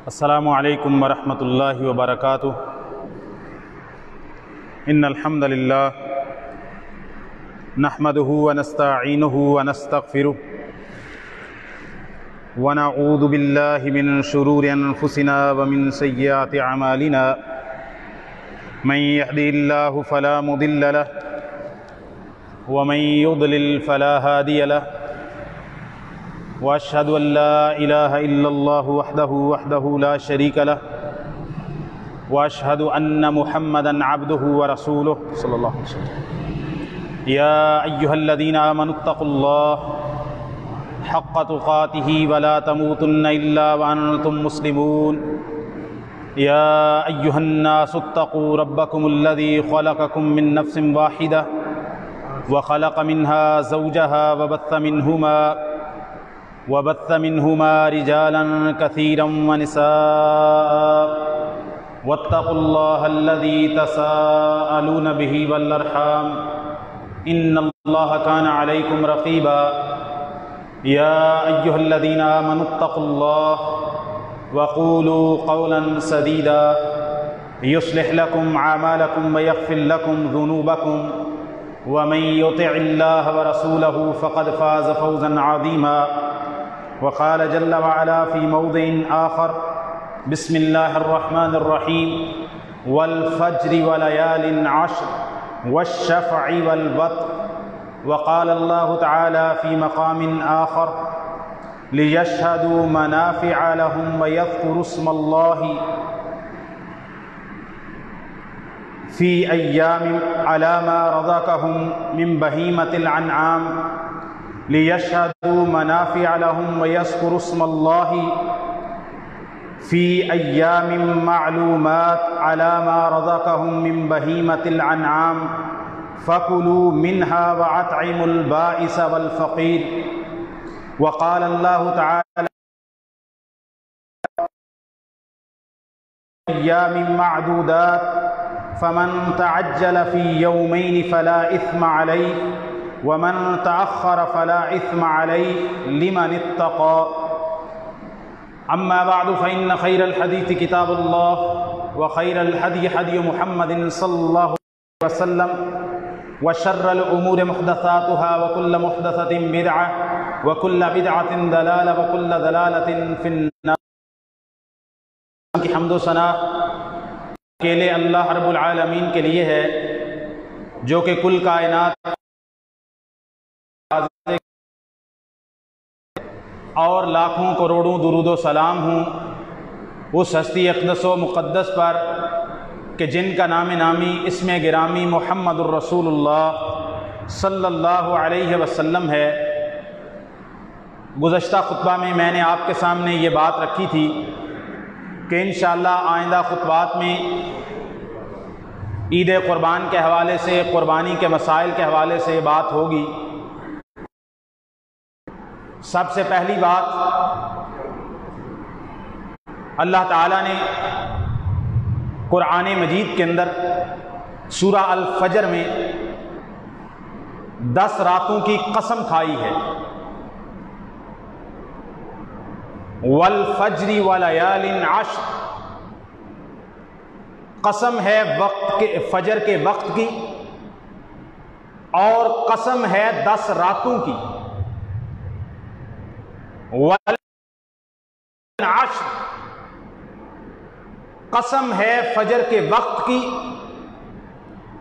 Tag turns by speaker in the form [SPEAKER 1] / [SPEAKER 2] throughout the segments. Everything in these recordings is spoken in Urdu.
[SPEAKER 1] السلام علیکم ورحمۃ اللہ وبرکاتہ۔ ان الحمد للہ نحمدہ ونستعینہ ونستغفرہ ونعوذ باللہ من شرور انفسنا ومن سیئات اعمالنا من یہدہ اللہ فلا مضل لہ ومن یضلل فلا ہادی لہ واشهد ان لا الہ الا اللہ وحدہ لا شریک لہ واشهد ان محمدا عبدہ ورسولہ صلی اللہ علیہ وسلم۔ یا ایہا الذین آمنوا اتقوا اللہ حق تقاتہ ولا تموتن الا وانتم مسلمون۔ یا ایہا الناس اتقوا ربکم الذی خلقکم من نفس واحدہ وخلق منها زوجها وبث منهما رجالا كثيرا ونساء واتقوا الله الذي تساءلون به والأرحام إن الله كان عليكم رقيبا۔ يا أيها الذين آمنوا اتقوا الله وقولوا قولا سديدا يصلح لكم أعمالكم ويغفر لكم ذنوبكم ومن يطع الله ورسوله فقد فاز فوزا عظيما۔ وقال جل وعلا في موضع آخر بسم الله الرحمن الرحيم والفجر وليال عشر والشفع والوتر۔ وقال الله تعالى في مقام آخر ليشهدوا منافع لهم ويذكروا اسم الله في أيام على ما رزقهم من بهيمة الأنعام ليشهدوا منافع لهم ويذكروا اسم الله في أيام معلومات على ما رزقهم من بهيمة الأنعام فكلوا منها وأطعموا البائس والفقير۔ وقال الله تعالى أيام معدودات فمن تعجل في يومين فلا إثم عليه ومن تأخر فلا إثم عليه لمن اتقى۔ أما بعد فإن خير الحديث كتاب الله وخير الهدي هدي محمد صلى الله عليه وسلم وشر الأمور محدثاتها وكل محدثة بدعة وكل بدعة ضلالة وكل ضلالة في النار۔ کی حمد و ثنا اکیلے اللہ رب العالمین کے لیے ہے جو کہ کل کائنات اور لاکھوں کروڑوں درود و سلام ہوں اس ہستی اقدس و مقدس پر کہ جن کا نام نامی اسم گرامی محمد الرسول اللہ صلی اللہ علیہ وسلم ہے۔ گزشتہ خطبہ میں نے آپ کے سامنے یہ بات رکھی تھی کہ انشاءاللہ آئندہ خطبات میں عید قربان کے حوالے سے، قربانی کے مسائل کے حوالے سے بات ہوگی۔ سب سے پہلی بات، اللہ تعالیٰ نے قرآن مجید کے اندر سورہ الفجر میں 10 راتوں کی قسم کھائی ہے۔ والفجر ولیال عشر، قسم ہے فجر کے وقت کی اور قسم ہے 10 راتوں کی۔ عشر، قسم ہے فجر کے وقت کی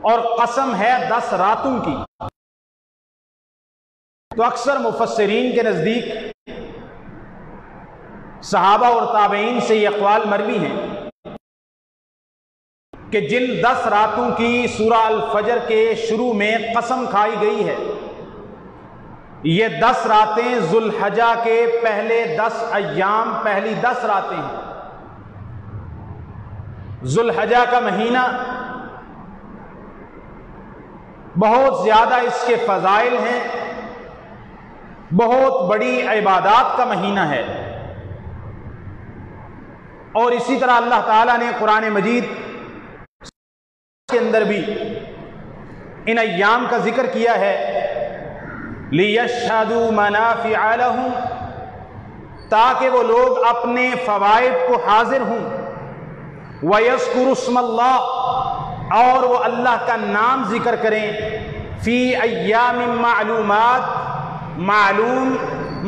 [SPEAKER 1] اور قسم ہے 10 راتوں کی۔ تو اکثر مفسرین کے نزدیک صحابہ اور تابعین سے یہ اقوال مروی ہیں کہ جن 10 راتوں کی سورہ الفجر کے شروع میں قسم کھائی گئی ہے، یہ 10 راتیں ذو الحجہ کے پہلے 10 ایام، پہلی 10 راتیں ہیں۔ ذو الحجہ کا مہینہ بہت زیادہ اس کے فضائل ہیں، بہت بڑی عبادات کا مہینہ ہے، اور اسی طرح اللہ تعالیٰ نے قرآن مجید کے اندر بھی ان ایام کا ذکر کیا ہے۔ لِيَشْهَدُوا مَنَافِعَ لَهُمْ تاکہ وہ لوگ اپنے فوائد کو حاضر ہوں، وَيَذْكُرُ اسْمَ اللَّهِ، اور وہ اللہ کا نام ذکر کریں، فی ایام معلومات، معلوم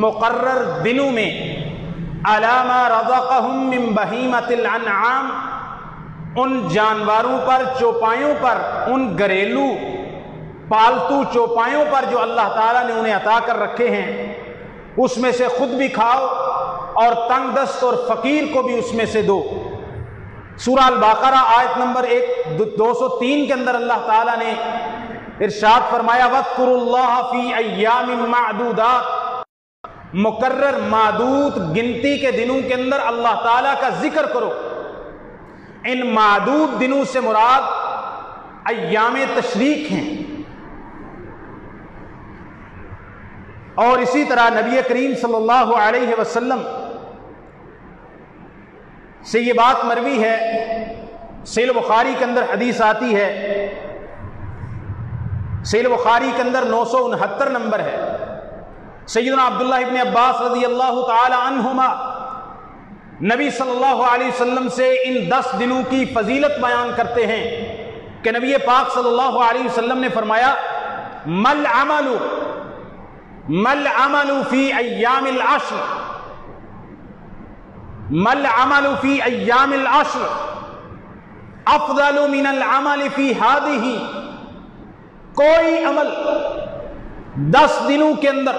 [SPEAKER 1] مقرر دنوں میں، عَلَى مَا رَزَقَهُم مِّن بَهِیمَةِ الْأَنْعَامِ، ان جانوروں پر، چوپایوں پر، ان گھریلو پالتو چوپایوں پر جو اللہ تعالیٰ نے انہیں عطا کر رکھے ہیں، اس میں سے خود بھی کھاؤ اور تنگ دست اور فقیر کو بھی اس میں سے دو۔ سورہ البقرہ آیت نمبر 203 کے اندر اللہ تعالیٰ نے ارشاد فرمایا وَاذْكُرُوا اللَّهَ فِي أَيَّامٍ مَّعْدُودَاتٍ، مقرر معدود گنتی کے دنوں کے اندر اللہ تعالیٰ کا ذکر کرو۔ ان معدود دنوں سے مراد ایام تشریق ہیں۔ اور اسی طرح نبی کریم صلی اللہ علیہ وسلم سے یہ بات مروی ہے، صحیح بخاری کے اندر حدیث آتی ہے، صحیح بخاری کے اندر 969 نمبر ہے، سیدنا عبداللہ ابن عباس رضی اللہ تعالی عنہما نبی صلی اللہ علیہ وسلم سے ان 10 دنوں کی فضیلت بیان کرتے ہیں کہ نبی پاک صلی اللہ علیہ وسلم نے فرمایا مل عمل فی ایام العشر، مل عمل فی ایام العشر افضل من العمل فی ہذہ، کوئی عمل 10 دنوں کے اندر،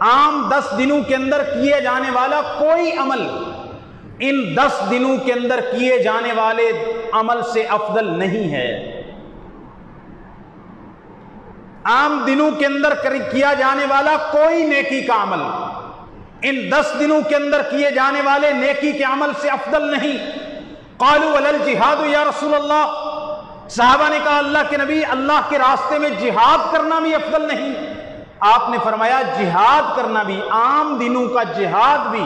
[SPEAKER 1] عام 10 دنوں کے اندر کیے جانے والا کوئی عمل ان 10 دنوں کے اندر کیے جانے والے عمل سے افضل نہیں ہے۔ عام دنوں کے اندر کیا جانے والا کوئی نیکی کا عمل ان 10 دنوں کے اندر کیے جانے والے نیکی کے عمل سے افضل نہیں۔ قالوا ولا الجہاد یا رسول اللہ، صحابہ نے کہا اللہ کے نبی، اللہ کے راستے میں جہاد کرنا بھی افضل نہیں؟ آپ نے فرمایا جہاد کرنا بھی، عام دنوں کا جہاد بھی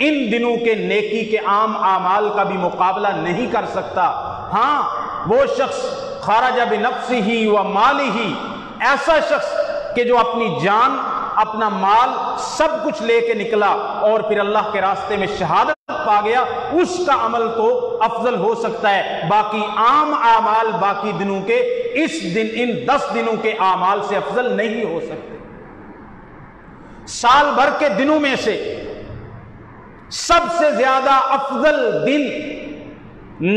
[SPEAKER 1] ان دنوں کے نیکی کے عام اعمال کا بھی مقابلہ نہیں کر سکتا۔ ہاں وہ شخص خرج بنفسہ و مالہ، ایسا شخص کہ جو اپنی جان، اپنا مال سب کچھ لے کے نکلا اور پھر اللہ کے راستے میں شہادت پا گیا، اس کا عمل تو افضل ہو سکتا ہے، باقی عام اعمال باقی دنوں کے ان 10 دنوں کے اعمال سے افضل نہیں ہو سکتے۔ سال بھر کے دنوں میں سے سب سے زیادہ افضل دن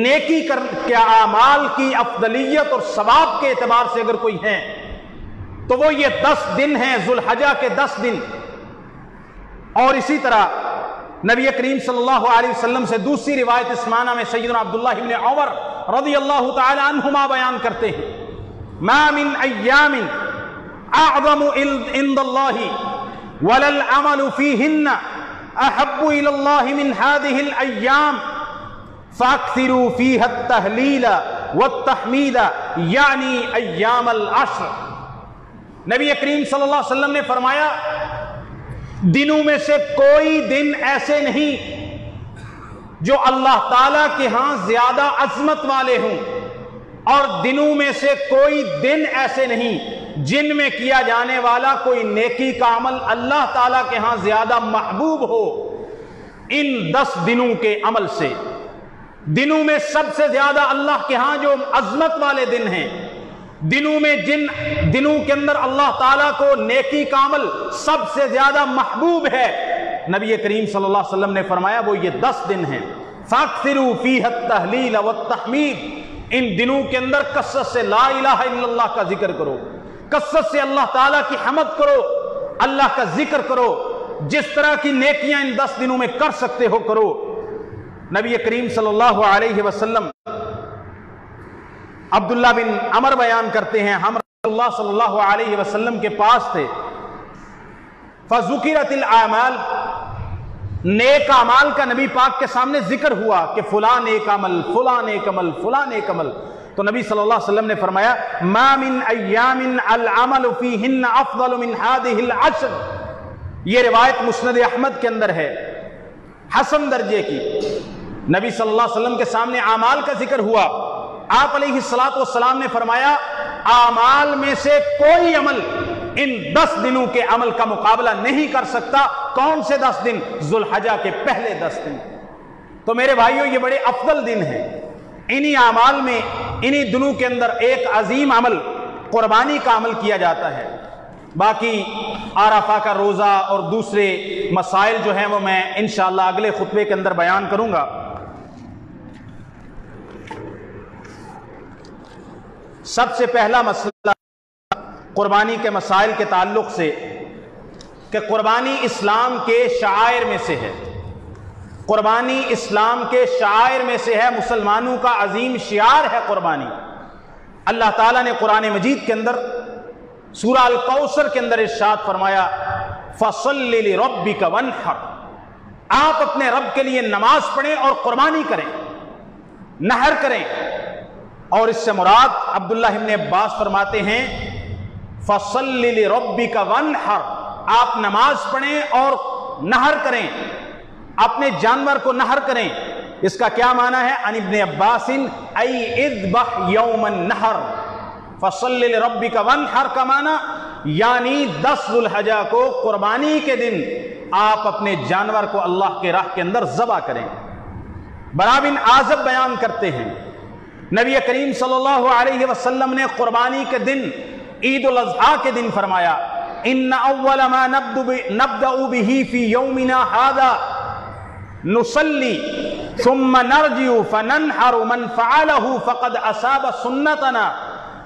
[SPEAKER 1] نیکی کے اعمال کی افضلیت اور ثواب کے اعتبار سے اگر کوئی ہے تو وہ یہ 10 دن ہیں، ذو الحجہ کے 10 دن۔ اور اسی طرح نبی کریم صلی اللہ علیہ وسلم سے دوسری روایت اس معنی میں سیدنا عبداللہ ابن عمر رضی اللہ تعالی عنہما بیان کرتے ہیں ما من ایام اعظم عند اللہ ولا العمل فیہن احب الى اللہ من هذه الایام فاکثروا فیہا التہلیل والتحمید یعنی ایام العشر۔ نبی کریم صلی اللہ علیہ وسلم نے فرمایا دنوں میں سے کوئی دن ایسے نہیں جو اللہ تعالیٰ کے ہاں زیادہ عظمت والے ہوں، اور دنوں میں سے کوئی دن ایسے نہیں جن میں کیا جانے والا کوئی نیکی کا عمل اللہ تعالیٰ کے ہاں زیادہ محبوب ہو ان 10 دنوں کے عمل سے۔ دنوں میں سب سے زیادہ اللہ کے ہاں جو عظمت والے دن ہیں، دنوں میں جن دنوں کے اندر اللہ تعالیٰ کو نیکی کا عمل سب سے زیادہ محبوب ہے، نبی کریم صلی اللہ علیہ وسلم نے فرمایا وہ یہ 10 دن ہیں۔ فَاكْثِرُوا فِيهَا التَّهْلِيلَ وَالتَّحْمِيدَ، ان دنوں کے اندر کثرت سے لا الہ الا اللہ کا ذکر کرو، کثرت سے اللہ تعالیٰ کی حمد کرو، اللہ کا ذکر کرو، جس طرح کی نیکیاں ان 10 دنوں میں کر سکتے ہو کرو۔ نبی کریم صلی اللہ علیہ وسلم عبداللہ بن عمر بیان کرتے ہیں ہم رسول اللہ صلی اللہ علیہ وسلم کے پاس تھے، فذکرت الاعمال، نیک اعمال کا نبی پاک کے سامنے ذکر ہوا کہ فلاں نیک عمل، فلاں نیک عمل، فلاں نیک عمل، تو نبی صلی اللہ علیہ وسلم نے فرمایا ما من ایام العمل فیہن افضل من هذه العشر۔ یہ روایت مسند احمد کے اندر ہے، حسن درجے کی۔ نبی صلی اللہ علیہ وسلم کے سامنے اعمال کا ذکر ہوا، آپ علیہ الصلوۃ والسلام نے فرمایا اعمال میں سے کوئی عمل ان 10 دنوں کے عمل کا مقابلہ نہیں کر سکتا۔ کون سے 10 دن؟ ذوالحجہ کے پہلے 10 دن۔ تو میرے بھائیوں یہ بڑے افضل دن ہیں۔ انہی اعمال میں، انہی دنوں کے اندر ایک عظیم عمل قربانی کا عمل کیا جاتا ہے۔ باقی عرفہ کا روزہ اور دوسرے مسائل جو ہیں وہ میں انشاءاللہ اگلے خطبے کے اندر بیان کروں گا۔ سب سے پہلا مسئلہ قربانی کے مسائل کے تعلق سے کہ قربانی اسلام کے شعائر میں سے ہے۔ قربانی اسلام کے شعائر میں سے ہے، مسلمانوں کا عظیم شعار ہے قربانی۔ اللہ تعالیٰ نے قرآن مجید کے اندر سورہ الکوثر کے اندر ارشاد فرمایا فَصَلِّ لِرَبِّكَ وَانْحَرْ، آپ اپنے رب کے لیے نماز پڑھیں اور قربانی کریں، نحر کریں۔ اور اس سے مراد عبداللہ ابن عباس فرماتے ہیں فَصَلِّ لِرَبِّكَ وَانْحَرْ، آپ نماز پڑھیں اور نحر کریں، اپنے جانور کو نحر کریں۔ اس کا کیا معنی ہے؟ عن ابن عباس ای اذبح یوم النحر، فصلی لربک وانحر کا معنی یعنی 10 ذوالحجہ کو قربانی کے دن آپ اپنے جانور کو اللہ کے راہ کے اندر ذبح کریں۔ برا بن عازب بیان کرتے ہیں نبی کریم صلی اللہ علیہ وسلم نے قربانی کے دن عید الاضحیٰ کے دن فرمایا ان اول ما نبدأ به فی یومنا هذا نصلی ثم نرجع فننحر من فعله فقد اصاب سنتنا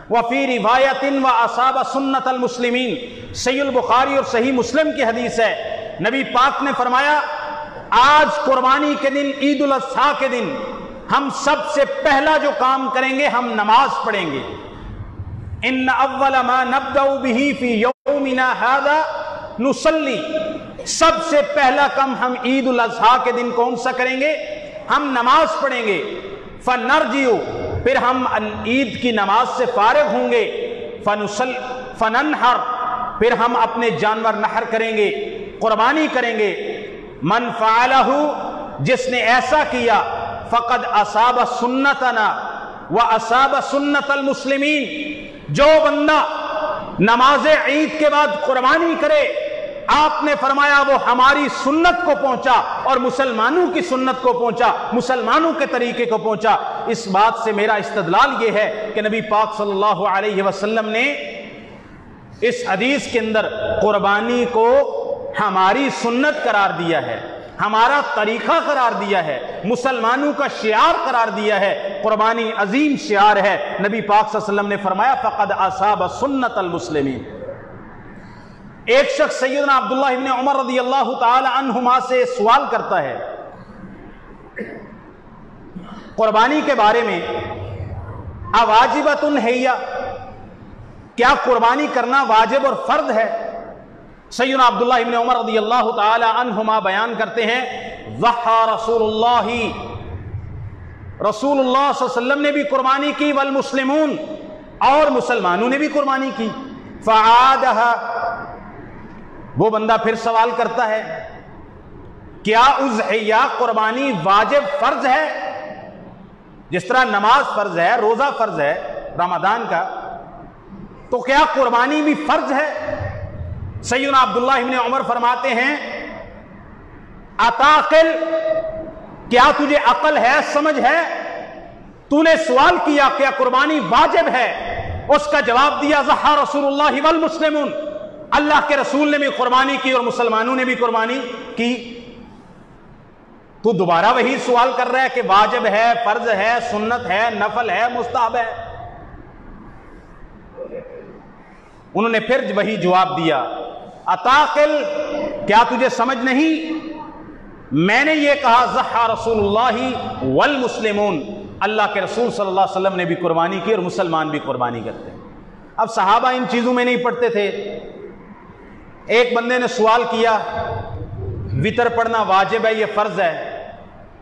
[SPEAKER 1] وفی روایت واصاب سنت المسلمین۔ صحیح البخاری اور صحیح مسلم کی حدیث ہے، نبی پاک نے فرمایا آج قربانی کے دن، عید الاضحیٰ کے دن ہم سب سے پہلا جو کام کریں گے ہم نماز پڑھیں گے۔ ان اول ما نبدأ به فی یومنا هذا نصلی، سب سے پہلا کام ہم عید الاضحیٰ کے دن کون سا کریں گے؟ ہم نماز پڑھیں گے۔ فنرجع، پھر ہم عید کی نماز سے فارغ ہوں گے۔ فننحر، پھر ہم اپنے جانور نحر کریں گے، قربانی کریں گے۔ من فعلہ، جس نے ایسا کیا، فقد اصاب سنتنا واصاب سنت المسلمین، جو بندہ نماز عید کے بعد قربانی کرے، آپ نے فرمایا وہ ہماری سنت کو پہنچا اور مسلمانوں کی سنت کو پہنچا، مسلمانوں کے طریقے کو پہنچا۔ اس بات سے میرا استدلال یہ ہے کہ نبی پاک صلی اللہ علیہ وسلم نے اس حدیث کے اندر قربانی کو ہماری سنت قرار دیا ہے، ہمارا طریقہ قرار دیا ہے، مسلمانوں کا شعار قرار دیا ہے۔ قربانی عظیم شعار ہے۔ نبی پاک صلی اللہ علیہ وسلم نے فرمایا فقد اصاب سنت المسلمین۔ ایک شخص سیدنا عبداللہ ابن عمر رضی اللہ تعالی عنہما سے سوال کرتا ہے قربانی کے بارے میں، اواجبۃ ہی، کیا قربانی کرنا واجب اور فرض ہے؟ سیدنا عبداللہ ابن عمر رضی اللہ تعالی عنہما بیان کرتے ہیں ضحى رسول اللہ صلی اللہ علیہ وسلم نے بھی قربانی کی، والمسلمون، اور مسلمانوں نے بھی قربانی کی۔ فعادها، وہ بندہ پھر سوال کرتا ہے کیا اضحیہ قربانی واجب فرض ہے؟ جس طرح نماز فرض ہے، روزہ فرض ہے رمضان کا، تو کیا قربانی بھی فرض ہے؟ سیدنا عبداللہ ابن عمر فرماتے ہیں اتعقل، کیا تجھے عقل ہے، سمجھ ہے؟ تو نے سوال کیا کیا قربانی واجب ہے؟ اس کا جواب دیا ضحى رسول اللہ والمسلمون، اللہ کے رسول نے بھی قربانی کی اور مسلمانوں نے بھی قربانی کی۔ تو دوبارہ وہی سوال کر رہا ہے کہ واجب ہے، فرض ہے، سنت ہے، نفل ہے، مستحب ہے؟ انہوں نے پھر وہی جواب دیا اتعقل، کیا تجھے سمجھ نہیں؟ میں نے یہ کہا ضحى رسول اللہ والمسلمون، اللہ کے رسول صلی اللہ علیہ وسلم نے بھی قربانی کی اور مسلمان بھی قربانی کرتے ہیں۔ اب صحابہ ان چیزوں میں نہیں پڑھتے تھے۔ ایک بندے نے سوال کیا وطر پڑھنا واجب ہے، یہ فرض ہے،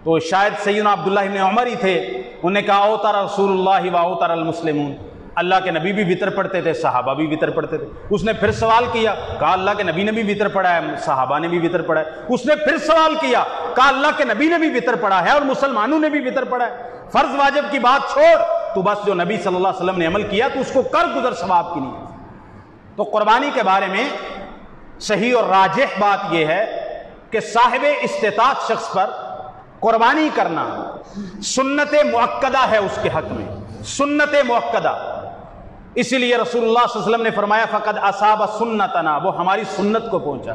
[SPEAKER 1] تو شاید سیدنا عبداللہ ابن عمر ہی تھے، انہوں نے کہا اوتر رسول اللہ و اوتر المسلمون، اللہ کے نبی بھی وطر پڑھتے تھے، صحابہ بھی وطر پڑھتے تھے۔ اس نے پھر سوال کیا، کہا اللہ کے نبی نے بھی وطر پڑھا ہے، صحابہ نے بھی وطر پڑھا ہے۔ اس نے پھر سوال کیا، کہا اللہ کے نبی نے بھی وطر پڑھا ہے اور مسلمانوں نے بھی وطر پڑھا ہے۔ فرض واجب کی بات چھوڑ، تو بس جو نبی صلی اللہ علیہ وسلم نے عمل کیا تو اس کو کر گزر ثواب کی نہیں۔ تو قربانی کے بارے میں صحیح اور راجح بات یہ ہے کہ صاحب استطاعت شخص پر قربانی کرنا سنت مؤکدہ ہے اس کے حق میں، سنت مؤکدہ۔ اسی لیے رسول اللہ صلی اللہ علیہ وسلم نے فرمایا فقد اصاب سنتنا، وہ ہماری سنت کو پہنچا۔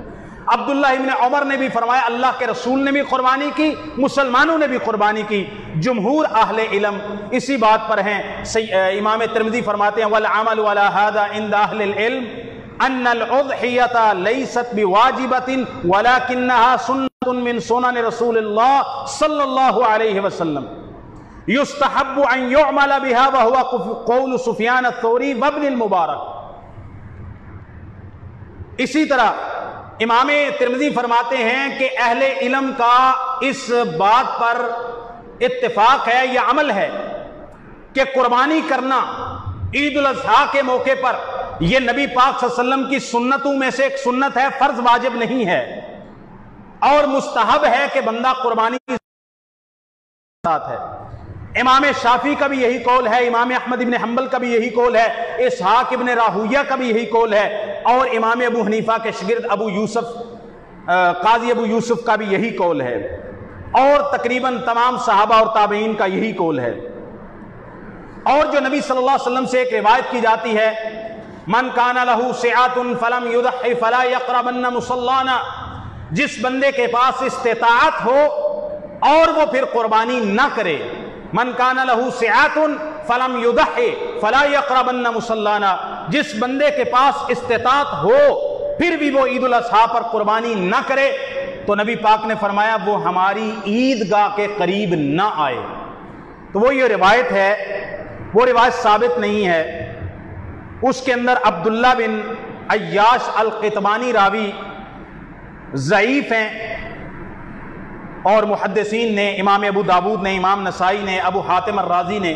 [SPEAKER 1] عبداللہ ابن عمر نے بھی فرمایا اللہ کے رسول نے بھی قربانی کی، مسلمانوں نے بھی قربانی کی، جمہور اہل علم اسی بات پر ہیں۔ امام ترمذی فرماتے ہیں والعمل على هذا عند اہل العلم ان الاضحیۃ لیست بواجبۃ ولکنها سنۃ من سنن رسول اللہ صلی اللہ علیہ وسلم یستحب ان يعمل بها وهو قول سفیان الثوری وابن المبارک۔ اسی طرح امام ترمذی فرماتے ہیں کہ اہل علم کا اس بات پر اتفاق ہے، یہ عمل ہے کہ قربانی کرنا عید الاضحیٰ کے موقع پر یہ نبی پاک صلی اللہ علیہ وسلم کی سنتوں میں سے ایک سنت ہے، فرض واجب نہیں ہے، اور مستحب ہے کہ بندہ قربانی کے ساتھ ہے۔ امام شافعی کا بھی یہی قول ہے، امام احمد ابن حنبل کا بھی یہی قول ہے، اسحاق ابن راہویہ کا بھی یہی قول ہے، اور امام ابو حنیفہ کے شاگرد قاضی ابو یوسف کا بھی یہی قول ہے، اور تقریباً تمام صحابہ اور تابعین کا یہی قول ہے۔ اور جو نبی صلی اللہ علیہ وسلم سے ایک روایت کی جاتی ہے من کان لہ سعۃ فلم یضحی فلا یقربن مصلانا، جس بندے کے پاس استطاعت ہو اور وہ پھر قربانی نہ کرے، من کان لہ سعۃ فلم یضحی فلا یقربن مصلانا، جس بندے کے پاس استطاعت ہو پھر بھی وہ عید الاضحیٰ پر قربانی نہ کرے، تو نبی پاک نے فرمایا وہ ہماری عیدگاہ کے قریب نہ آئے۔ تو وہ یہ روایت ہے، وہ روایت ثابت نہیں ہے، اس کے اندر عبداللہ بن عیاش القطبانی راوی ضعیف ہیں، اور محدثین نے، امام ابو داود نے، امام نسائی نے، ابو حاتم الرازی نے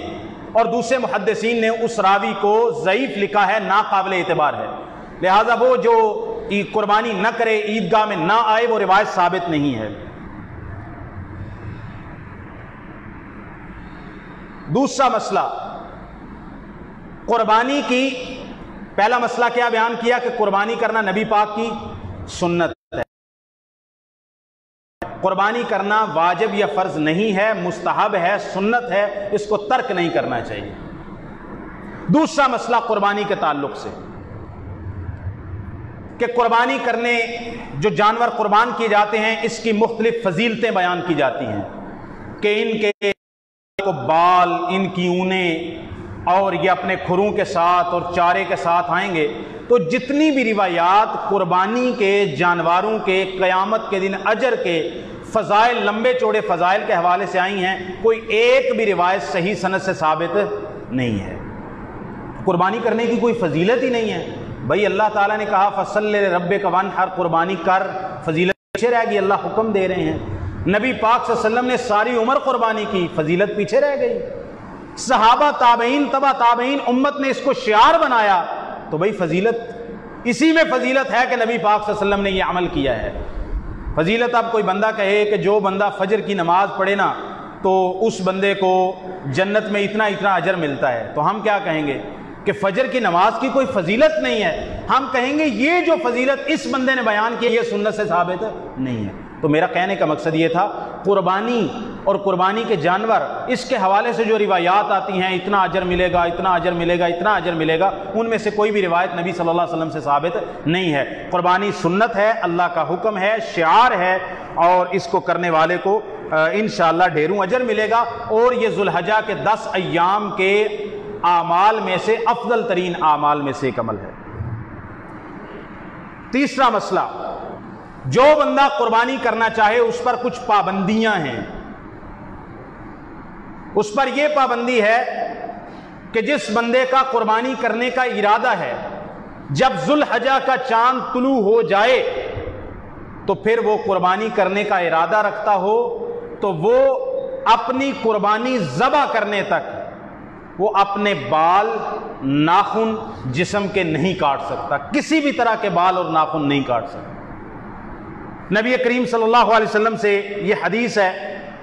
[SPEAKER 1] اور دوسرے محدثین نے اس راوی کو ضعیف لکھا ہے، ناقابل اعتبار ہے، لہذا وہ جو قربانی نہ کرے، عیدگاہ میں نہ آئے، وہ روایت ثابت نہیں ہے۔ دوسرا مسئلہ قربانی کی، پہلا مسئلہ کیا بیان کیا کہ قربانی کرنا نبی پاک کی سنت ہے، قربانی کرنا واجب یا فرض نہیں ہے، مستحب ہے، سنت ہے، اس کو ترک نہیں کرنا چاہیے۔ دوسرا مسئلہ قربانی کے تعلق سے کہ قربانی کرنے جو جانور قربان کیے جاتے ہیں اس کی مختلف فضیلتیں بیان کی جاتی ہیں کہ ان کے بال، ان کی اونیں، اور یہ اپنے کھروں کے ساتھ اور چارے کے ساتھ آئیں گے۔ تو جتنی بھی روایات قربانی کے جانوروں کے قیامت کے دن اجر کے فضائل، لمبے چوڑے فضائل کے حوالے سے آئی ہیں، کوئی ایک بھی روایت صحیح سند سے ثابت نہیں ہے۔ قربانی کرنے کی کوئی فضیلت ہی نہیں ہے۔ بھائی اللہ تعالیٰ نے کہا فصل لربک وانحر، قربانی کر، فضیلت پیچھے رہ گئی، اللہ حکم دے رہے ہیں۔ نبی پاک صلی اللہ علیہ وسلم نے ساری عمر قربانی کی، فضیلت پیچھے رہ گئی۔ صحابہ، تابعین، تبع تابعین، امت نے اس کو شعار بنایا، تو بھائی فضیلت اسی میں فضیلت ہے کہ نبی پاک صلی اللہ علیہ وسلم نے یہ عمل کیا ہے۔ فضیلت اب کوئی بندہ کہے کہ جو بندہ فجر کی نماز پڑھے نا تو اس بندے کو جنت میں اتنا اتنا اجر ملتا ہے، تو ہم کیا کہیں گے کہ فجر کی نماز کی کوئی فضیلت نہیں ہے، ہم کہیں گے یہ جو فضیلت اس بندے نے بیان کی یہ سنت سے ثابت نہیں ہے۔ تو میرا کہنے کا مقصد یہ تھا قربانی اور قربانی کے جانور، اس کے حوالے سے جو روایات آتی ہیں اتنا اجر ملے گا، اتنا اجر ملے گا، اتنا اجر ملے گا، ان میں سے کوئی بھی روایت نبی صلی اللہ علیہ وسلم سے ثابت نہیں ہے۔ قربانی سنت ہے، اللہ کا حکم ہے، شعار ہے، اور اس کو کرنے والے کو انشاءاللہ ڈھیروں اجر ملے گا، اور یہ ذوالحجہ کے 10 ایام کے اعمال میں سے افضل ترین اعمال میں سے ایک عمل ہے۔ تیسرا مسئلہ، جو بندہ قربانی کرنا چاہے اس پر کچھ پابندیاں ہیں۔ اس پر یہ پابندی ہے کہ جس بندے کا قربانی کرنے کا ارادہ ہے، جب ذوالحجہ کا چاند طلوع ہو جائے تو پھر وہ قربانی کرنے کا ارادہ رکھتا ہو تو وہ اپنی قربانی ذبح کرنے تک وہ اپنے بال، ناخن جسم کے نہیں کاٹ سکتا، کسی بھی طرح کے بال اور ناخن نہیں کاٹ سکتا۔ نبی کریم صلی اللہ علیہ وسلم سے یہ حدیث ہے،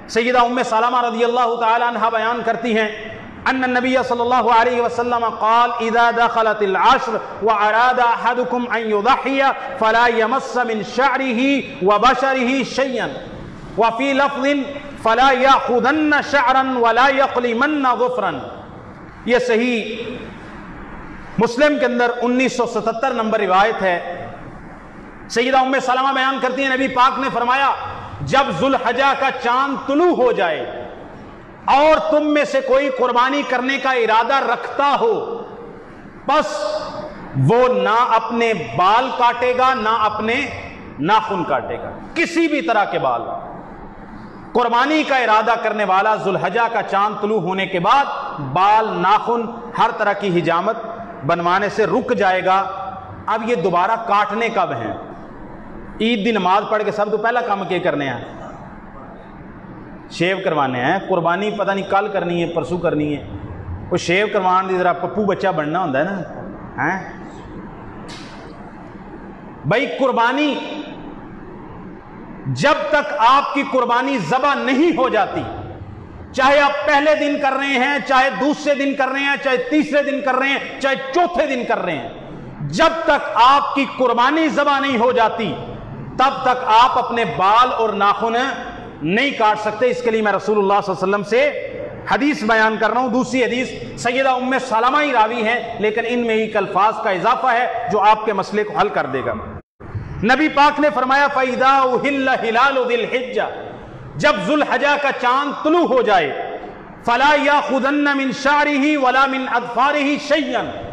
[SPEAKER 1] سیدہ ام سلمہ رضی اللہ تعالی عنہ بیان کرتی ہیں ان النبی صلی اللہ علیہ وسلم قال اذا دخلت العشر واراد احدكم ان يضحي فلا يمس من شعره وبشره شيئا وفي لفظ فلا يأخذن شعرا ولا يقلمن ظفرا. یہ صحیح مسلم کے اندر 1977 نمبر روایت ہے. سیدہ ام سلمہ بیان کرتی ہیں نبی پاک نے فرمایا جب ذوالحجہ کا چاند طلوع ہو جائے اور تم میں سے کوئی قربانی کرنے کا ارادہ رکھتا ہو بس وہ نہ اپنے بال کاٹے گا نہ اپنے ناخن کاٹے گا، کسی بھی طرح کے بال. قربانی کا ارادہ کرنے والا ذوالحجہ کا چاند طلوع ہونے کے بعد بال ناخن ہر طرح کی حجامت بنوانے سے رک جائے گا. اب یہ دوبارہ کاٹنے کب ہیں؟ عید دی نماز پڑھ کے سب تو پہلا کام کیا کرنے ہیں؟ شیو کروانے ہیں. قربانی پتہ نہیں کل کرنی ہے پرسوں کرنی ہے. وہ شیو کروان دی ذرا پپو بچہ بننا ہوتا ہے نا. بھائی قربانی جب تک آپ کی قربانی ذبح نہیں ہو جاتی، چاہے آپ پہلے دن کر رہے ہیں، چاہے دوسرے دن کر رہے ہیں، چاہے تیسرے دن کر رہے ہیں، چاہے چوتھے دن کر رہے ہیں، جب تک آپ کی قربانی ذبح نہیں ہو جاتی تب تک آپ اپنے بال اور ناخن نہیں کاٹ سکتے. اس کے لیے میں رسول اللہ صلی اللہ علیہ وسلم سے حدیث بیان کر رہا ہوں. دوسری حدیث سیدہ ام سلمہ ہی راوی ہیں لیکن ان میں ایک الفاظ کا اضافہ ہے جو آپ کے مسئلے کو حل کر دے گا. نبی پاک نے فرمایا فَإِذَا أُحِلَّ هِلَالُ ذِي الْحِجَّةِ جب ذوالحجہ کا چاند طلوع ہو جائے فَلَا يَأْخُذَنَّ مِنْ شَعْرِهِ وَلَا مِنْ أَظْفَارِهِ شَيْئًا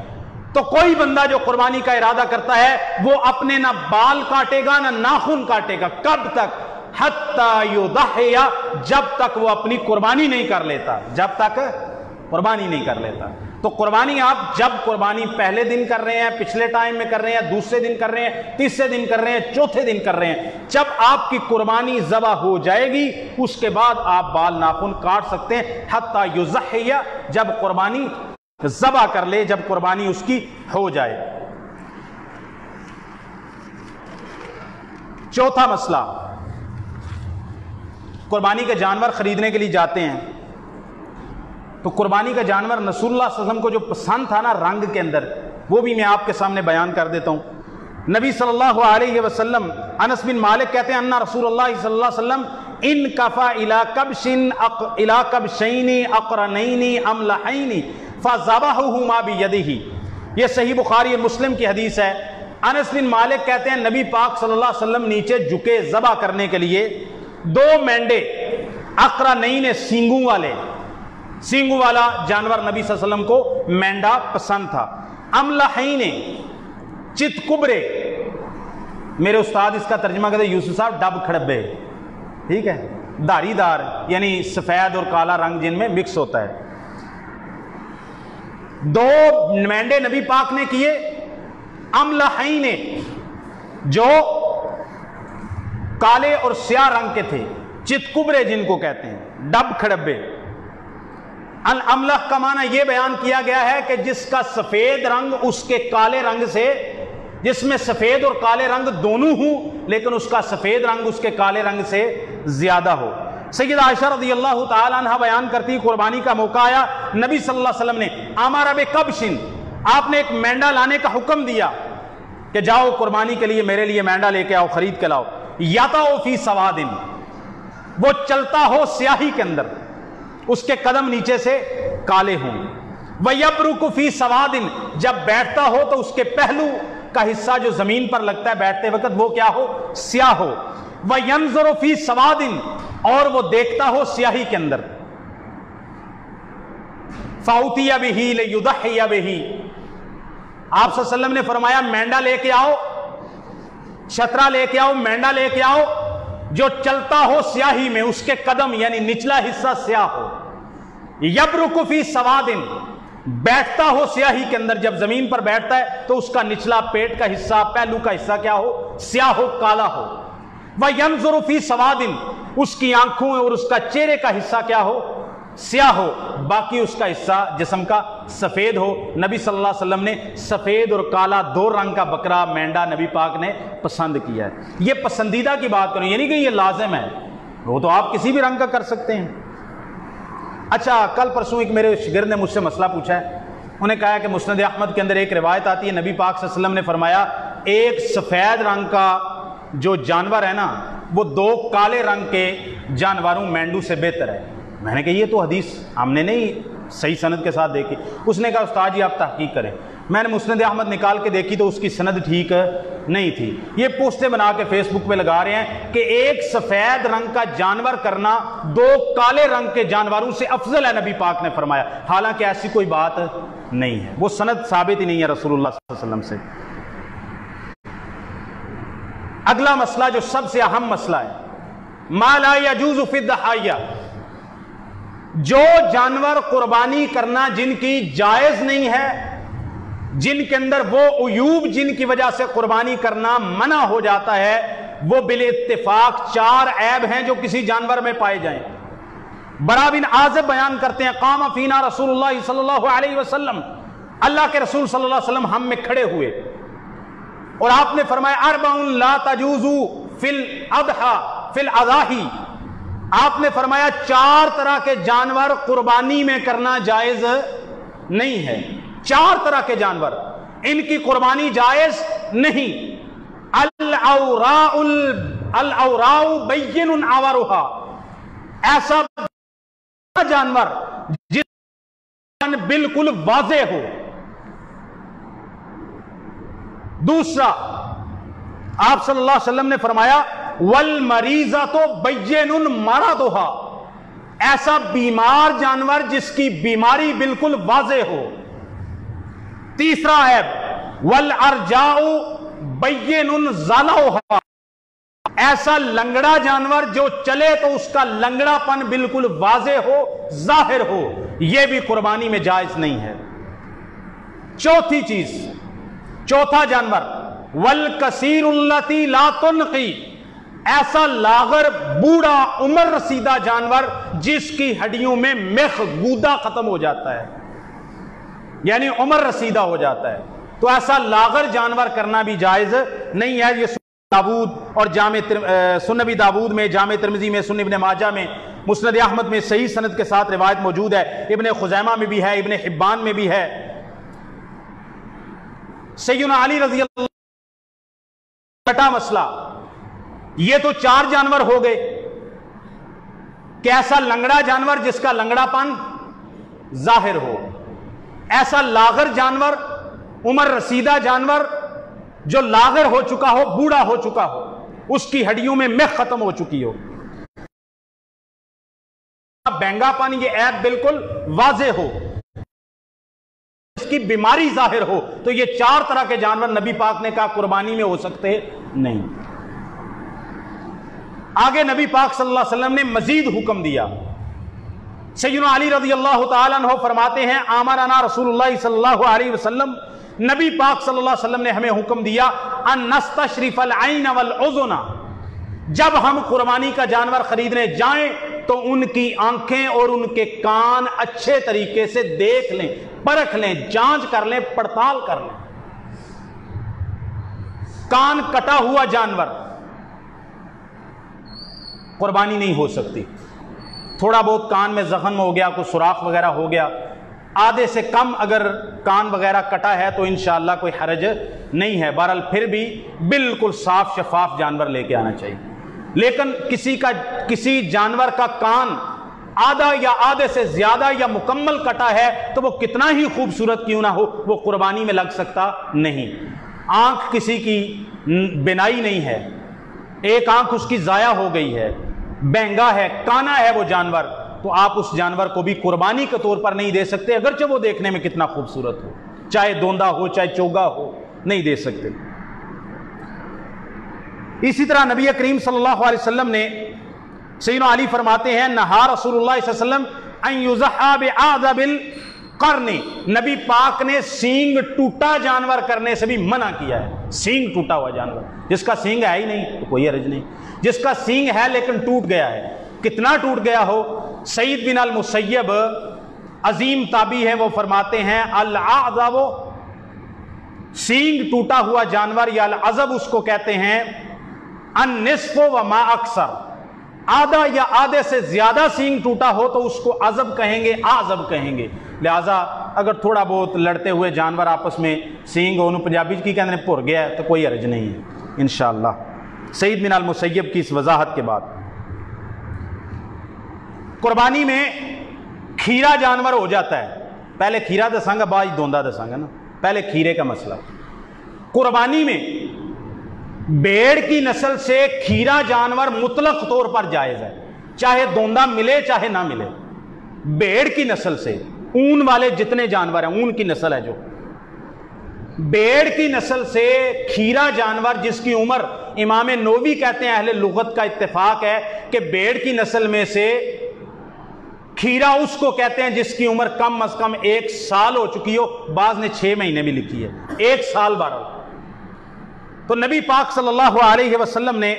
[SPEAKER 1] تو کوئی بندہ جو قربانی کا ارادہ کرتا ہے وہ اپنے نہ بال کاٹے گا نہ ناخن کاٹے گا. کب تک؟ حَتَّى يُضَحِّيَ جب تک وہ اپنی قربانی نہیں کر لیتا، جب تک قربانی نہیں کر لیتا. تو قربانی آپ جب قربانی پہلے دن کر رہے ہیں، پچھلے ٹائم میں کر رہے ہیں، دوسرے دن کر رہے ہیں، تیسرے دن کر رہے ہیں، چوتھے دن کر رہے ہیں، جب آپ کی قربانی ذبح ہو جائے گی اس کے بعد آپ بال ناخن کاٹ سکتے ہیں. حتی یضحی جب قربانی ذبح کر لے، جب قربانی اس کی ہو جائے. چوتھا مسئلہ، قربانی کا جانور خریدنے کے لیے جاتے ہیں تو قربانی کا جانور رسول اللہ صلی اللہ علیہ وسلم کو جو پسند تھا نا رنگ کے اندر، وہ بھی میں آپ کے سامنے بیان کر دیتا ہوں. نبی صلی اللہ علیہ وسلم، انس بن مالک کہتے ہیں ان رسول اللہ صلی اللہ علیہ وسلم ان کفا الی کبشین اقرنین املحین فذبحہما بیدہ. یہ صحیح بخاری اور مسلم کی حدیث ہے. انس بن مالک کہتے ہیں نبی پاک صلی اللہ علیہ وسلم نیچے جھکے ذبح کرنے کے لیے دو مینڈے اقرنین سینگوں والے، سینگوں والا جانور نبی صلی اللہ علیہ وسلم کو مینڈا پسند تھا. املحین چت کبرے، میرے استاد اس کا ترجمہ کہتے ہیں یوسف صاحب ڈب کھڑبے، ٹھیک ہے، دھاری دار یعنی سفید اور کالا رنگ جن میں مکس ہوتا ہے. دو مینڈے نبی پاک نے کیے املحین جو کالے اور سیاہ رنگ کے تھے، چت کبرے جن کو کہتے ہیں، ڈب کھڑبے. الاملح کا معنی یہ بیان کیا گیا ہے کہ جس کا سفید رنگ اس کے کالے رنگ سے، جس میں سفید اور کالے رنگ دونوں ہوں لیکن اس کا سفید رنگ اس کے کالے رنگ سے زیادہ ہو. سیدہ عائشہ رضی اللہ تعالی عنہ بیان کرتی قربانی کا موقع آیا، نبی صلی اللہ علیہ وسلم نے امر بکبشن، آپ نے ایک مینڈا لانے کا حکم دیا کہ جاؤ قربانی کے لیے میرے لیے مینڈا لے کے آؤ، خرید کے لاؤ. یَطَعُ فِی سَوَادٍ وہ چلتا ہو سیاہی کے اندر، اس کے قدم نیچے سے کالے ہوں. وَيَبْرُكُ فِي سَوَادٍ جب بیٹھتا ہو تو اس کے پہلو کا حصہ جو زمین پر لگتا ہے بیٹھتے وقت وہ کیا ہو؟ سیاہ ہو. وَيَنْظُرُ فِي سَوَادٍ اور وہ دیکھتا ہو سیاہی کے اندر. فَأُتِيَ بِهِ لِيُضَحِّيَ بِهِ آپ صلی اللہ علیہ وسلم نے فرمایا مینڈا لے کے آؤ، چھترا لے کے آؤ، مینڈا لے کے آؤ جو چلتا ہو سیاہی میں، اس کے قدم یعنی نچلا حصہ سیاہ ہو. یبرک فی سواد بیٹھتا ہو سیاہی کے اندر، جب زمین پر بیٹھتا ہے تو اس کا نچلا پیٹ کا حصہ، پہلو کا حصہ کیا ہو؟ سیاہ ہو، کالا ہو. وَيَنْظُرُ فِي سَوَادٍ اس کی آنکھوں اور اس کا چہرے کا حصہ کیا ہو؟ سیاہ ہو، باقی اس کا حصہ جسم کا سفید ہو. نبی صلی اللہ علیہ وسلم نے سفید اور کالا دو رنگ کا بکرا مینڈا نبی پاک نے پسند کیا ہے. یہ پسندیدہ کی بات کریں، یعنی کہ یہ لازم ہے، وہ تو آپ کسی بھی رنگ کا کر سکتے ہیں. اچھا، کل پرسوں ایک میرے شاگرد نے مجھ سے مسئلہ پوچھا ہے. انہیں کہا کہ مسند احمد کے اندر ایک روایت آتی ہے، نبی پاک صلی اللہ علیہ وسلم نے فرمایا ایک سفید رنگ کا جو جانور ہے نا وہ 2 کالے رنگ کے جانوروں مینڈو سے بہتر ہے. میں نے کہا یہ تو حدیث ہم نے نہیں صحیح سند کے ساتھ دیکھی. اس نے کہا استاد جی آپ تحقیق کریں. میں نے مسند احمد نکال کے دیکھی تو اس کی سند ٹھیک نہیں تھی. یہ پوسٹیں بنا کے فیس بک پہ لگا رہے ہیں کہ ایک سفید رنگ کا جانور کرنا 2 کالے رنگ کے جانوروں سے افضل ہے، نبی پاک نے فرمایا. حالانکہ ایسی کوئی بات نہیں ہے، وہ سند ثابت ہی نہیں ہے رسول اللہ صلی اللہ علیہ وسلم سے. اگلا مسئلہ جو سب سے اہم مسئلہ ہے، ما لا یجوز فی الضحیہ، جو جانور قربانی کرنا جن کی جائز نہیں ہے، جن کے اندر وہ عیوب جن کی وجہ سے قربانی کرنا منع ہو جاتا ہے، وہ بالاتفاق 4 عیب ہیں جو کسی جانور میں پائے جائیں. برا بن عازب بیان کرتے ہیں قام فینا رسول اللہ صلی اللہ علیہ وسلم، اللہ کے رسول صلی اللہ علیہ وسلم ہم میں کھڑے ہوئے اور آپ نے فرمایا 4 لا تجوز فی الاضحی فی الاضاحی، آپ نے فرمایا 4 طرح کے جانور قربانی میں کرنا جائز نہیں ہے. 4 طرح کے جانور ان کی قربانی جائز نہیں. الاوراء بین عورھا، ایسا جانور جس بالکل واضح ہو. دوسرا آپ صلی اللہ علیہ وسلم نے فرمایا والمریضۃ بین مرضھا، ایسا بیمار جانور جس کی بیماری بالکل واضح ہو. تیسرا ہے والارجاء بین ذلوھا، ایسا لنگڑا جانور جو چلے تو اس کا لنگڑا پن بالکل واضح ہو، ظاہر ہو، یہ بھی قربانی میں جائز نہیں ہے. چوتھی چیز، چوتھا جانور والکثیر التی لا تنقی، ایسا لاغر بوڑھا عمر رسیدہ جانور جس کی ہڈیوں میں میخ گودا ختم ہو جاتا ہے، یعنی عمر رسیدہ ہو جاتا ہے، تو ایسا لاغر جانور کرنا بھی جائز نہیں ہے. یہ سنن داود اور سنن ابی داود میں، جامع ترمذی میں، سنن ابن ماجہ میں، مسند احمد میں صحیح سند کے ساتھ روایت موجود ہے. ابن خزیمہ میں بھی ہے، ابن حبان میں بھی ہے. سیدنا علی رضی اللہ چھٹا مسئلہ، یہ تو 4 جانور ہو گئے کہ ایسا لنگڑا جانور جس کا لنگڑا پن ظاہر ہو، ایسا لاغر جانور، عمر رسیدہ جانور جو لاغر ہو چکا ہو، بوڑھا ہو چکا ہو، اس کی ہڈیوں میں میخ ختم ہو چکی ہو، بینگا پن یہ عیب بالکل واضح ہو، اس کی بیماری ظاہر ہو، تو یہ 4 طرح کے جانور نبی پاک نے کہا قربانی میں ہو سکتے نہیں. آگے نبی پاک صلی اللہ علیہ وسلم نے مزید حکم دیا. سیدنا علی رضی اللہ تعالیٰ عنہ فرماتے ہیں آمرنا رسول اللہ صلی اللہ علیہ وسلم، نبی پاک صلی اللہ علیہ وسلم نے ہمیں حکم دیا ان نستشرف العین والاذن، جب ہم قربانی کا جانور خریدنے جائیں تو ان کی آنکھیں اور ان کے کان اچھے طریقے سے دیکھ لیں، پرکھ لیں، جانچ کر لیں، پڑتال کر لیں. کان کٹا ہوا جانور قربانی نہیں ہو سکتی. تھوڑا بہت کان میں زخم ہو گیا، کوئی سوراخ وغیرہ ہو گیا، آدھے سے کم اگر کان وغیرہ کٹا ہے تو انشاءاللہ کوئی حرج نہیں ہے. بہرحال پھر بھی بالکل صاف شفاف جانور لے کے آنا چاہیے. لیکن کسی جانور کا کان آدھا یا آدھے سے زیادہ یا مکمل کٹا ہے تو وہ کتنا ہی خوبصورت کیوں نہ ہو، وہ قربانی میں لگ سکتا نہیں. آنکھ کسی کی بینائی نہیں ہے، ایک آنکھ اس کی ضائع ہو گئی ہے، بینگا ہے، کانا ہے وہ جانور، تو آپ اس جانور کو بھی قربانی کے طور پر نہیں دے سکتے، اگرچہ وہ دیکھنے میں کتنا خوبصورت ہو، چاہے دوندا ہو چاہے چوگا ہو، نہیں دے سکتے. اسی طرح نبی کریم صلی اللہ علیہ وسلم نے، سیدنا علی فرماتے ہیں نہا رسول اللہ صلی اللہ علیہ وسلم ان یضحی بعذب القرن، نبی پاک نے سینگ ٹوٹا جانور کرنے سے بھی منع کیا ہے. سینگ ٹوٹا ہوا جانور، جس کا سینگ ہے ہی نہیں تو کوئی حرج نہیں، جس کا سینگ ہے لیکن ٹوٹ گیا ہے، کتنا ٹوٹ گیا ہو. سعید بن المسیب عظیم تابعی ہے، وہ فرماتے ہیں العذب، سینگ ٹوٹا ہوا جانور یا العذب اس کو کہتے ہیں، النصف وما اکثر، آدھا یا آدھے سے زیادہ سینگ ٹوٹا ہو تو اس کو عزب کہیں گے، آزب کہیں گے۔ لہٰذا اگر تھوڑا بہت لڑتے ہوئے جانور آپس میں سینگ انہوں پنجابی کی کہنے پھر گیا ہے تو کوئی حرج نہیں ہے انشاءاللہ۔ سعید بن المسیب کی اس وضاحت کے بعد قربانی میں کھیرا جانور ہو جاتا ہے، پہلے کھیرا دساں گا بعد دوندا دساں گا نا، پہلے کھیرے کا مسئلہ۔ قربانی میں بیڑ کی نسل سے کھیرا جانور مطلق طور پر جائز ہے، چاہے دوندا ملے چاہے نہ ملے۔ بیڑ کی نسل سے اون والے جتنے جانور ہیں، اون کی نسل ہے جو، بیڑ کی نسل سے کھیرا جانور جس کی عمر امام نووی کہتے ہیں اہل لغت کا اتفاق ہے کہ بیڑ کی نسل میں سے کھیرا اس کو کہتے ہیں جس کی عمر کم از کم 1 سال ہو چکی ہو، بعض نے 6 مہینے بھی لکھی ہے، 1 سال بارہ۔ تو نبی پاک صلی اللہ علیہ وسلم نے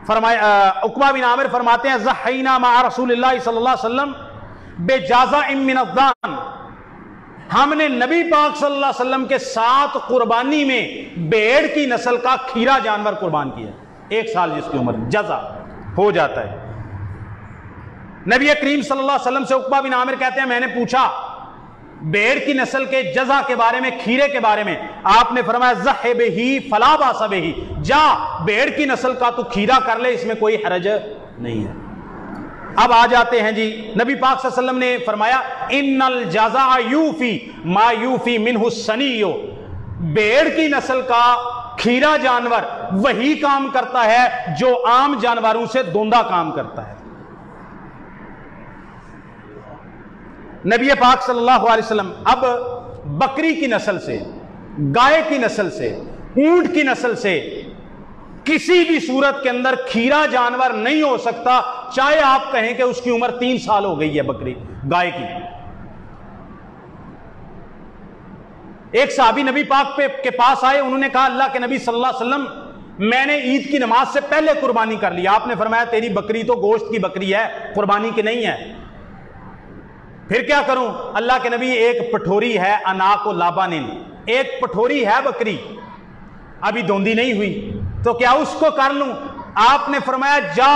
[SPEAKER 1] فرمایا، عقبہ بن عامر فرماتے ہیں ضحینا مع رسول اللہ صلی اللہ علیہ وسلم بجازع من الضان، ہم نے نبی پاک صلی اللہ علیہ وسلم کے ساتھ قربانی میں بیڑ کی نسل کا کھیرا جانور قربان کیا، 1 سال جس کی عمر، جزا ہو جاتا ہے۔ نبی کریم صلی اللہ علیہ وسلم سے عقبہ بن عامر کہتے ہیں میں نے پوچھا بیڑ کی نسل کے جزا کے بارے میں، کھیرے کے بارے میں، آپ نے فرمایا ذح بہی فلا باس بہی، جا بیڑ کی نسل کا تو کھیرا کر لے، اس میں کوئی حرج نہیں ہے۔ اب آ جاتے ہیں جی، نبی پاک صلی اللہ علیہ وسلم نے فرمایا ان الجزاء یوفی ما یوفی منہ السنی، بیڑ کی نسل کا کھیرا جانور وہی کام کرتا ہے جو عام جانوروں سے دوندا کام کرتا ہے۔ نبی پاک صلی اللہ علیہ وسلم اب بکری کی نسل سے، گائے کی نسل سے، اونٹ کی نسل سے کسی بھی صورت کے اندر کھیرا جانور نہیں ہو سکتا، چاہے آپ کہیں کہ اس کی عمر 3 سال ہو گئی ہے بکری گائے کی۔ ایک صحابی نبی پاک کے پاس آئے، انہوں نے کہا اللہ کے نبی صلی اللہ علیہ وسلم میں نے عید کی نماز سے پہلے قربانی کر لی، آپ نے فرمایا تیری بکری تو گوشت کی بکری ہے، قربانی کی نہیں ہے، پھر کیا کروں؟ اللہ کے نبی ایک پٹھوری ہے اناق و لابانن، ایک پٹھوری ہے بکری ابھی دوندی نہیں ہوئی، تو کیا اس کو کر لوں؟ آپ نے فرمایا جا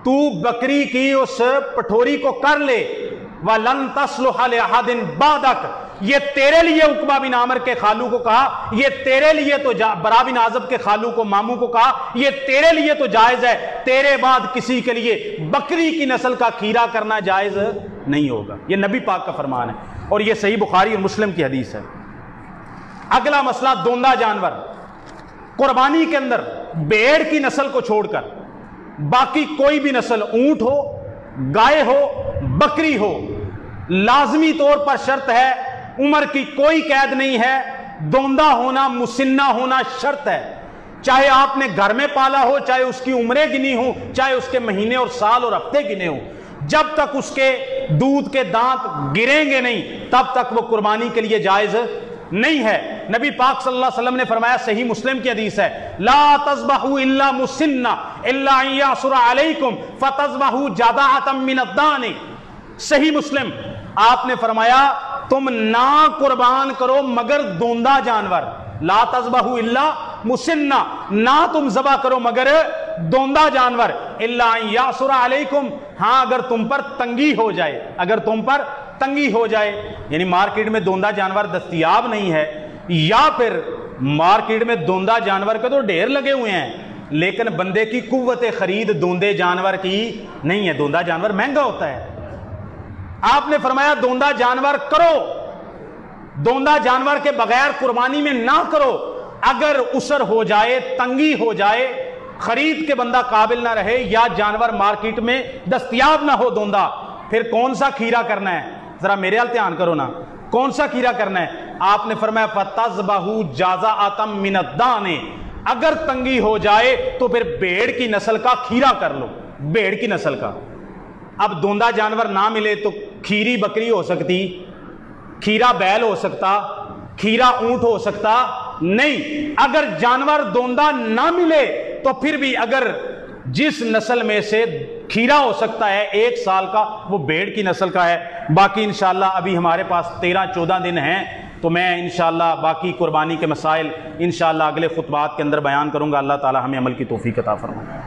[SPEAKER 1] تو بکری کی اس پٹھوری کو کر لے، وَلَن تَصْلُحَ لِأَحَدٍ بَعْدَكَ، یہ تیرے لیے، عقبہ بن عامر کے خالو کو کہا یہ تیرے لیے تو برا بن عازب کے خالو کو، ماموں کو کہا یہ تیرے لیے تو جائز ہے، تیرے بعد کسی کے لیے بکری کی نسل کا کھیرا کرنا جائز نہیں ہوگا۔ یہ نبی پاک کا فرمان ہے اور یہ صحیح بخاری اور مسلم کی حدیث ہے۔ اگلا مسئلہ دوندا جانور، قربانی کے اندر بیڑ کی نسل کو چھوڑ کر باقی کوئی بھی نسل، اونٹ ہو، گائے ہو، بکری ہو، لازمی طور پر شرط ہے، عمر کی کوئی قید نہیں ہے، دوندا ہونا، مسنہ ہونا شرط ہے، چاہے آپ نے گھر میں پالا ہو، چاہے اس کی عمریں گنی ہوں، چاہے اس کے مہینے اور سال اور ہفتے گنے ہوں، جب تک اس کے دودھ کے دانت گریں گے نہیں تب تک وہ قربانی کے لیے جائز نہیں ہے۔ نبی پاک صلی اللہ علیہ وسلم نے فرمایا، صحیح مسلم کی حدیث ہے، لا تذبحوا الا مسنہ الا ان یعصر علیکم فتذبحوا جذعۃ من الضان، صحیح مسلم، آپ نے فرمایا تم نہ قربان کرو مگر دوندا جانور، لا تذبحوا الا مسنہ، نہ تم ذبح کرو مگر دوندا جانور، الا ان یعصر علیکم، ہاں اگر تم پر تنگی ہو جائے، اگر تم پر تنگی ہو جائے، یعنی مارکیٹ میں دوندا جانور دستیاب نہیں ہے، یا پھر مارکیٹ میں دوندا جانور کے تو ڈھیر لگے ہوئے ہیں لیکن بندے کی قوت خرید دوندے جانور کی نہیں ہے، دوندا جانور مہنگا ہوتا ہے۔ آپ نے فرمایا دوندا جانور کرو، دوندا جانور کے بغیر قربانی میں نہ کرو، اگر اسر ہو جائے، تنگی ہو جائے، خرید کے بندہ قابل نہ رہے، یا جانور مارکیٹ میں دستیاب نہ ہو دوندا، پھر کون سا کھیرا کرنا ہے؟ ذرا میرے حال دھیان کرو نا، کون سا کھیرا کرنا ہے؟ آپ نے فرمایا فَتَذْبَحُوا جَذَعَةً مِّنَ الضَّانِ، اگر تنگی ہو جائے تو پھر بھیڑ کی نسل کا کھیرا کر لو، بھیڑ کی نسل کا۔ اب دوندا جانور نہ ملے تو کھیری بکری ہو سکتی، کھیرا بیل ہو سکتا، کھیرا اونٹ ہو سکتا نہیں، اگر جانور دوندا نہ ملے تو پھر بھی اگر جس نسل میں سے کھیرا ہو سکتا ہے 1 سال کا، وہ بھیڑ کی نسل کا ہے۔ باقی انشاءاللہ ابھی ہمارے پاس 13-14 دن ہیں، تو میں انشاءاللہ باقی قربانی کے مسائل انشاءاللہ اگلے خطبات کے اندر بیان کروں گا۔ اللہ تعالی ہمیں عمل کی توفیق عطا فرمائے۔